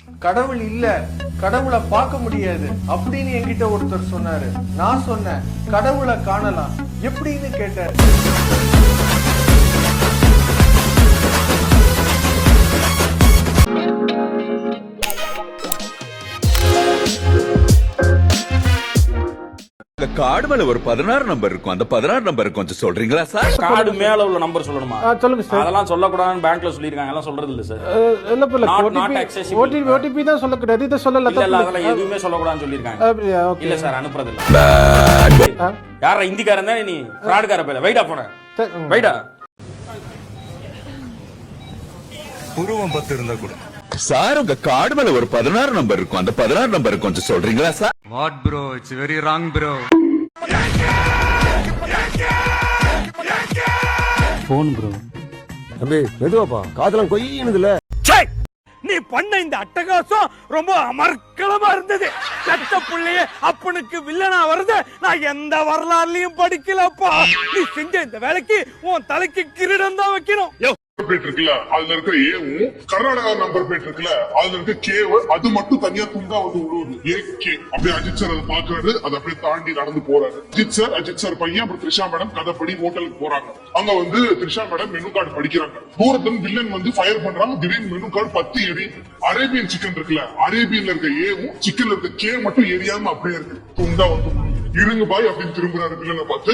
கடவுள் இல்ல, கடவுளை பார்க்க முடியாது அப்படின்னு என்கிட்ட ஒருத்தர் சொன்னாரு. நான் சொன்னேன் கடவுளை காணலாம் எப்படின்னு கேட்டார். கார்டு மேல ஒரு 16 நம்பர் இருக்கும். அந்த 16 நம்பர் கொஞ்சம் சொல்றீங்களா சார்? கார்டு மேல உள்ள நம்பர் சொல்லணுமா? சொல்லுங்க சார். அதெல்லாம் சொல்லக்கூடாதுன்னு பேங்க்ல சொல்லிருக்காங்க. எல்லாம் சொல்றது இல்ல சார். இல்ல இல்ல ஓடிபி தான் சொல்லக்கூடாது. இத சொல்லல. இல்ல அதெல்லாம் எதுவுமே சொல்லக்கூடாதுன்னு சொல்லிருக்காங்க. இல்ல சார் அனுப்புறது இல்ல. யாரா ஹிந்திக்காரன் தானே நீ? ஃப்ராட்கார பேல. வைடா போன. வைடா. உருவம் 10 இருந்தா கூட சார் உங்க கார்டு மேல ஒரு 16 நம்பர் இருக்கும். அந்த 16 நம்பர் கொஞ்சம் சொல்றீங்களா sir? What bro, it's very wrong bro. Phone bro. அபே மெதுவாப்பா, காதலாம் கொய்யினதுல. நீ பண்ண இந்த அட்டகாசம் ரொம்ப அமர்க்களமா இருந்தது. சட்ட புள்ளையே அப்பனுக்கு வில்லனா வருது. நான் எந்த வரலாறுலயும் படிக்கலப்பா. நீ செஞ்ச இந்த வேலைக்கு உன் தலைக்கு கிரீடம் தான் வைக்கணும். பிளேட் இருக்குல்ல, அதுல இருக்கிற ஏவும் கர்நாடகா நம்பர் பிளேட் இருக்குல்ல, அதுல இருக்க கேவ் அது மட்டும் தனியா துண்டா வந்து விழுவுது. ஏகே அப்படியே அஜித் சார் அதை பாக்குறாரு. அதை அப்படியே தாண்டி நடந்து போறாரு. அஜித் சார் பையன் அப்புறம் த்ரிஷா மேடம் கதைப்படி ஹோட்டலுக்கு போறாங்க. அங்க வந்து த்ரிஷா மேடம் மெனு கார்டு படிக்கிறாங்க. தூரத்துல வில்லன் வந்து ஃபயர் பண்றாங்க. திடீர்னு மெனு கார்டு 10 எரி. அரேபியன் சிக்கன் இருக்குல்ல, அரேபியன்ல இருக்க ஏவும் சிக்கன்ல இருக்க கே மட்டும் எரியாம அப்படியே இருக்கு. துண்டா வந்து இருங்க பாய் அப்படின்னு திரும்புறாரு வில்லனை பார்த்து.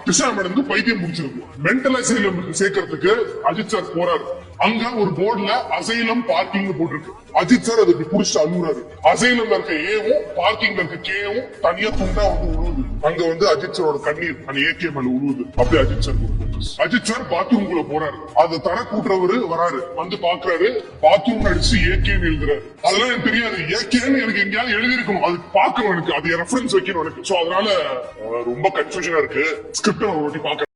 த்ரிஷா மேடம் பைத்தியம் முடிச்சிருக்கு. மென்டல் அசைலம் சேர்க்கறதுக்கு அஜித் சார் போறாரு. அங்க ஒரு போர்டுல அசைலம் பார்க்கிங் போட்டிருக்கு. அஜித் சார் அதுக்கு புடிச்சு அழுகுறாரு. அசைலம்ல இருக்க ஏவும் பார்க்கிங்ல இருக்க கேவும் தனியா துண்டா வந்து உழுவுது. அங்க வந்து அஜித் சாரோட கண்ணீர் அந்த ஏகே மேல உழுவுது. அப்படியே அஜித் சார் பாத்ரூம் குள்ள போறாரு. அதை தர கூட்டுறவரு வராரு. வந்து பாக்குறாரு. பாத்ரூம் அடிச்சு ஏகேன்னு எழுதுறாரு. அதெல்லாம் எனக்கு தெரியாது. ஏகேன்னு எனக்கு எங்கேயாவது எழுதி இருக்கணும். அது பாக்கணும் எனக்கு. அது ரெஃபரன்ஸ் வைக்கணும் எனக்கு. சோ அதனால ரொம்ப கன்ஃபியூஷனா இருக்கு. ஸ்கிரிப்ட் ஒரு வாட்டி பாக்க.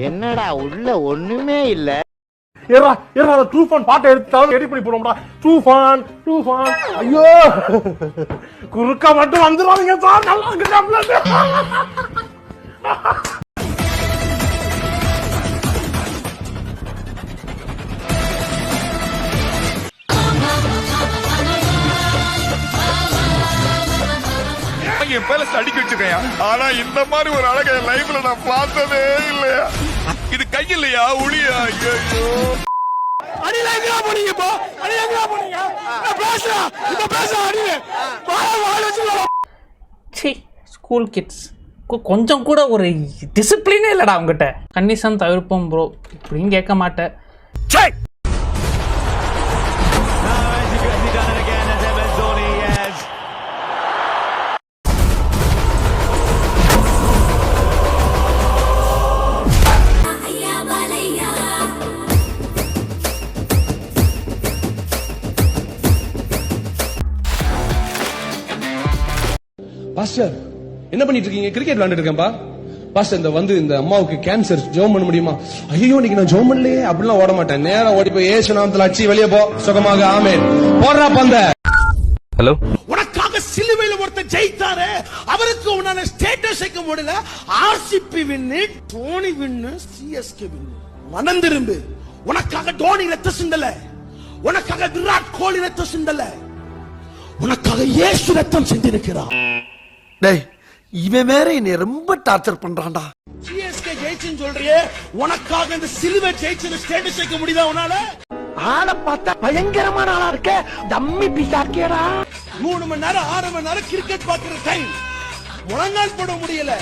என்னடா உள்ள ஒண்ணுமே இல்ல. டூஃபான் பாட்டை எடுத்தாலும் எடிட் பண்ணி போடுவோம்டா. டூஃபான். ஐயோ குறுக்கா மட்டும் வந்துருவாங்க சார். நல்லா இருக்கு. என் பேல அடிக்க வச்சிருக்கையா? ஆனா இந்த மாதிரி ஒரு அழகை லைஃப்ல நான் பார்த்ததே இல்லையா. இது கை இல்லையா உளியா? ஐயோ அடிலங்கா போனீங்க போ. அடிலங்கா போனீங்க. பேசுடா. இப்ப பேச அடி. வாழ வச்சுடா. சி ஸ்கூல் கிட்ஸ் கொஞ்சம் கூட ஒரு டிசிப்ளினே இல்லடா அவங்ககிட்ட. கண்டிஷன் தவிர்ப்போம் ப்ரோ இப்படின்னு கேட்க மாட்டேன். பாஸ்டர் என்ன பண்ணிட்டு இருக்கீங்க? கிரிக்கெட் விளையாண்டுட்டு இருக்கேன்பா. பாஸ்டர் இந்த அம்மாவுக்கு கேன்சர் ஜெபம் பண்ண முடியுமா? ஐயோ இன்னைக்கு நான் ஜெபம் பண்ணலையே. அப்படிலாம் ஓட மாட்டேன். நேரா ஓடி போய் இயேசு நாமத்துல அடிச்சு வெளியே போ. சுகமாக ஆமென். போடுறா பந்த. ஹலோ. உனக்காக சிலுவையில ஒருத்தர் ஜெயித்தாரே, அவருக்கு உன்னால ஸ்டேட்டஸ் வைக்க முடியல. ஆர்சிபி வின்னு, டோனி வின்னு, சிஎஸ்கே வின்னு. மனம் திரும்பு. உனக்காக டோனி ரத்த சிந்தல. உனக்காக விராட் கோலி ரத்த சிந்தல. உனக்காக இயேசு ரத்தம் சிந்திருக்கிறார். டேய் இவன் வேற என்னை ரொம்ப டார்ச்சர் பண்றான்டா. சிஎஸ்கே ஜெயிச்சுன்னு சொல்றியே, உனக்காக இந்த சிலுவை ஜெயிச்சுன்னு ஸ்டேட்டஸ் வைக்க முடியுதா உன்னால? ஆளை பார்த்தா பயங்கரமான ஆளா இருக்க. டம்மி பிசாக்கேடா. 3 மணி நேரம் 6 மணி நேரம் கிரிக்கெட் பாக்குற டைம் முழங்கால் போட முடியல.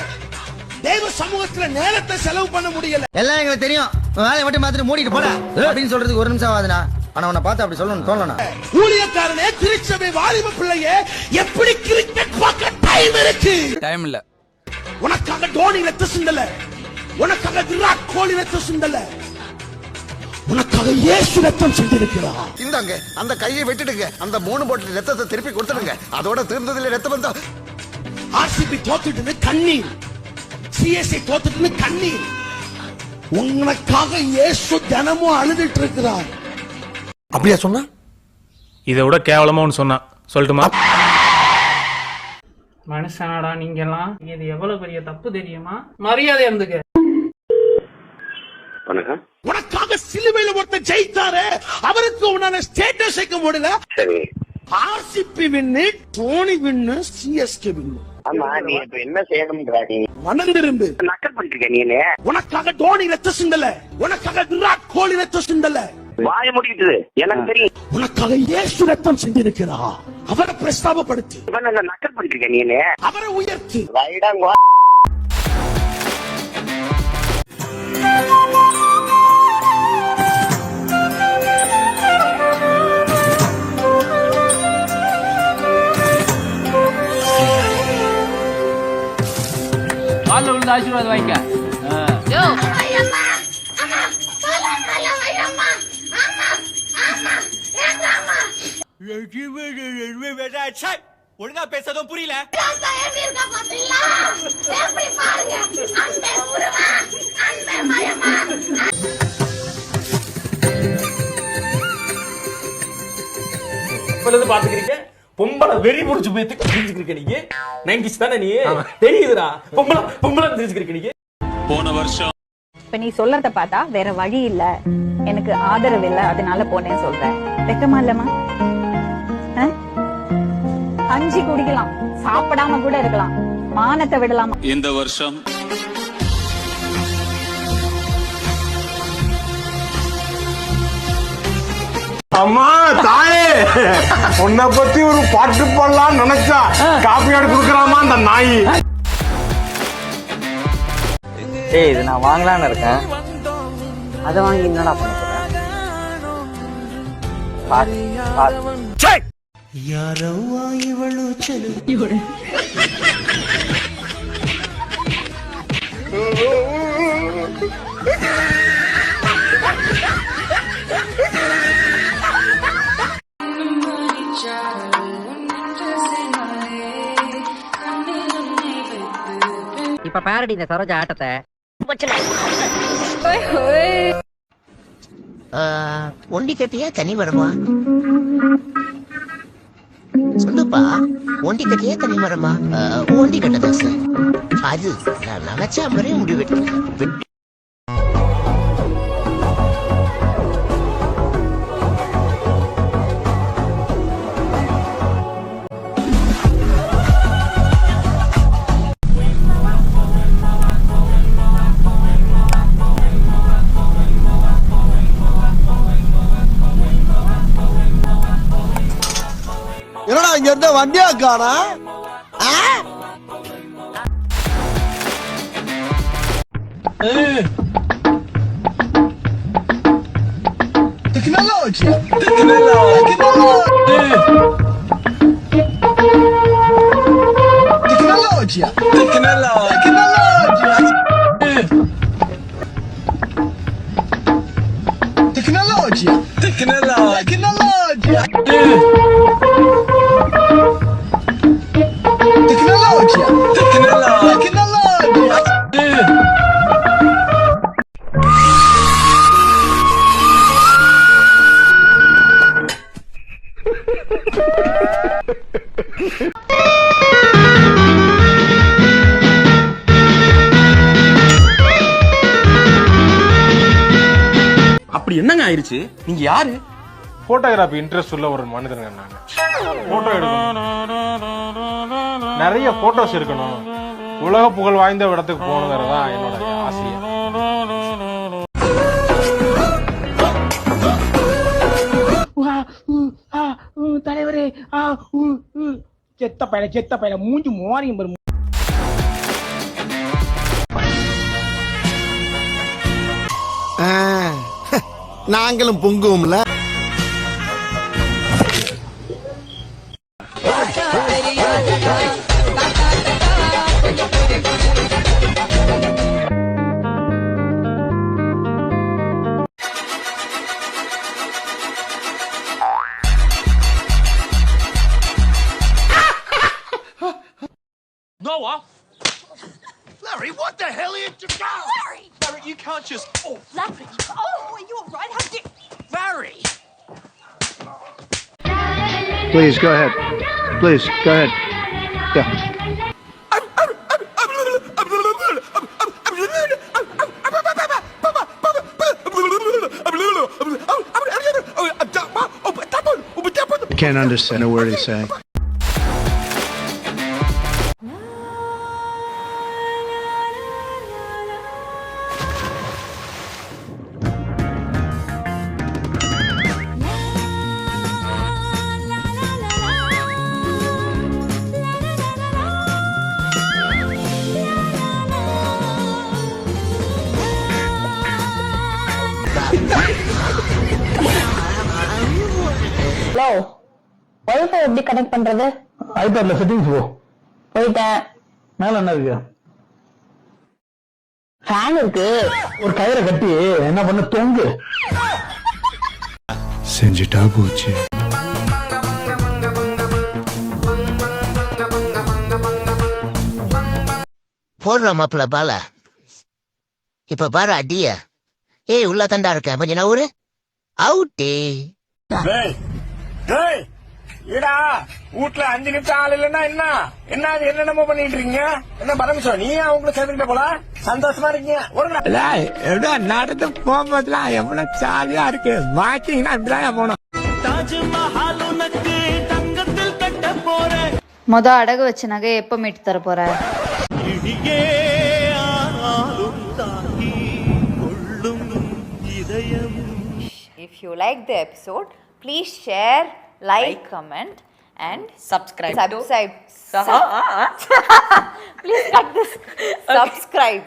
தேவ சமூகத்துல நேரத்தை செலவு பண்ண முடியல. எல்லாம் எங்களுக்கு தெரியும். வேலையை மட்டும் பார்த்துட்டு மூடிட்டு போட அப்படின்னு சொல்றதுக்கு 1 நிமிஷம் ஆகுதுண்ணா. ஆனா உன்னை பார்த்து அப்படி சொல்லணும் தோணல. ஊழியக்காரனே, திருச்சபை வாலிப பிள்ளையே, எப்படி கிரிக்கெட் பார்க்க டைம் இருக்கு? டைம் இல்ல. உனக்காக டோனி ரத்த சிந்தல. உனக்காக விராட் கோலி ரத்த சிந்தல. உனக்காக இயேசு ரத்தம் சிந்திருக்கிறார். இந்தாங்க அந்த கையை வெட்டிடுங்க. அந்த 3 பாட்டில் ரத்தத்தை திருப்பி கொடுத்துடுங்க. அதோட தீர்ந்ததில்லை ரத்தம் வந்தா. ஆர்சிபி தோத்துட்டு கண்ணீர். சிஎஸ்ஐ தோத்துட்டு கண்ணீர். உனக்காக இயேசு தினமும் அழுதுட்டு இருக்கிறார். அப்படியா சொன்னா? இதை விட கேவலமா ஒன்று சொன்னா சொல்லட்டுமா? மனுஷனாடா நீங்கெல்லாம். இது எவ்வளவு பெரிய தப்பு தெரியுமா? மரியாதை இருந்துக்க. வணக்கம். உனக்கு உனக்காக சிலுவையில ஒருத்தர் ஜெயித்தாரு அவருக்கு உன்னால ஸ்டேட்டஸ் வைக்க முடியல. ஆர்சிபி வின்னு, தோனி வின்னு, சிஎஸ்கே வின்னு. ஆமா, நீ இப்ப என்ன செய்யணும்ங்கற நீ மனம் திரும்பு. நக்கல் பண்ணிருக்க நீ. உனக்காக தோனி ரத்த சிந்தல, உனக்காக விராட் கோலி ரத்த சிந்தல. வாய முடிக்கிட்டு எனக்கு தெரியும். உனக்காக இயேசு ரத்தம் செஞ்சிருக்கிறா. அவரை பிரஸ்தாபப்படுத்து. இவன் நக்கல் பண்ணிருக்க நீ. அவரை உயர்த்து. ரைடாங்க. காலைல விழுந்து ஆசீர்வாதம் வாங்கிக்க. ஒழுங்கா பேசதும் புரியல. பாத்துக்கிறீங்க பொம்பளை வெறி முடிச்சு போய் தெரிஞ்சுக்கிறீங்க. நீங்க 90s தானே நீ தெரியுதுடா. பொம்பளை தெரிஞ்சுக்கிறீங்க நீங்க. போன வருஷம் இப்ப நீ சொல்றத பார்த்தா வேற வழி இல்ல, எனக்கு ஆதரவு இல்ல, அதனால போனேன்னு சொல்றேன். வெக்கமா இல்லமா? கஞ்சி குடிக்கலாம், சாப்பிடாம கூட இருக்கலாம், மானத்தை விடலாமா? இந்த வருஷம் அம்மா தாயே, உன்னை பத்தி ஒரு பாட்டு போடலாம் நினைச்சா காப்பி ஆடு குடுக்கறாமா அந்த நாய். ஏய், இது நான் வாங்கலாம்னு இருக்கேன். அத வாங்கி என்னடா பண்ண போற? யாரவ்வா இவளோ செலு. இப்ப பாரடி இந்த சரோஜா ஆட்டத்தை. ஒண்டி கட்டியா தனி வருமா? சொல்லுப்பா, ஒண்டி கட்டியா தனி வருமா? ஒண்டி கட்டதா சார்? அது நான் நினைச்சா மாதிரியே முடிவெட்டு. என்னடா இங்க இருந்த வண்டியா காணா? Tecnologia. அப்படி என்னங்க ஆயிருச்சு? நீங்க யாரு? போட்டோகிராஃபி இன்ட்ரெஸ்ட் உள்ள ஒரு மனிதனுங்க நாங்க. போட்டோ எடுக்கணும், நிறைய போட்டோஸ் இருக்கணும், உலக புகழ் வாய்ந்த இடத்துக்கு போகணுங்கிறதா என்னோட ஆசையா. தலைவரே, செத்த பையல மூஞ்சி மோரியும் பெரும். நாங்களும் பொங்குவோம்ல. Noah, Larry, what the hell are you doing? Larry, you can't just. Oh, Larry, oh, are you all right? How did Larry. Please go ahead. Please go ahead. Yeah. can't understand a word he's saying. Hello, wifi எப்படி connect பண்றது? ஐபேட்ல settings போ. போயிட்டேன். மேல என்ன இருக்கு? Fan இருக்கு. ஒரு கயிறை கட்டி என்ன பண்ண தொங்கு. செஞ்சுட்டா போச்சு. போடுற மாப்பிள்ள பால இப்ப பாரு அடிய. ஏய் உள்ள தண்டா இருக்க கொஞ்ச நவுரு அவுட்டே. ஏடா வீட்டுல 5 நிமிஷம் ஆள் இல்லன்னா என்ன அது என்னென்னமோ பண்ணிட்டு இருக்கீங்க? என்ன பரமேஸ்வர நீ அவங்களை சேர்ந்துக்கிட்ட போல சந்தோஷமா இருக்கீங்க. நடந்து போகும்போதுலாம் எவ்வளவு ஜாலியா இருக்கு. வாக்கிங்னா இப்படிதான் போனோம். தாஜ்மஹால் உனக்கு தங்கத்தில் கட்ட போறேன். மொத அடகு வச்ச நகை எப்ப மீட்டு தர போற? If you like the episode, please share, like, comment, and subscribe. Please like this. Subscribe.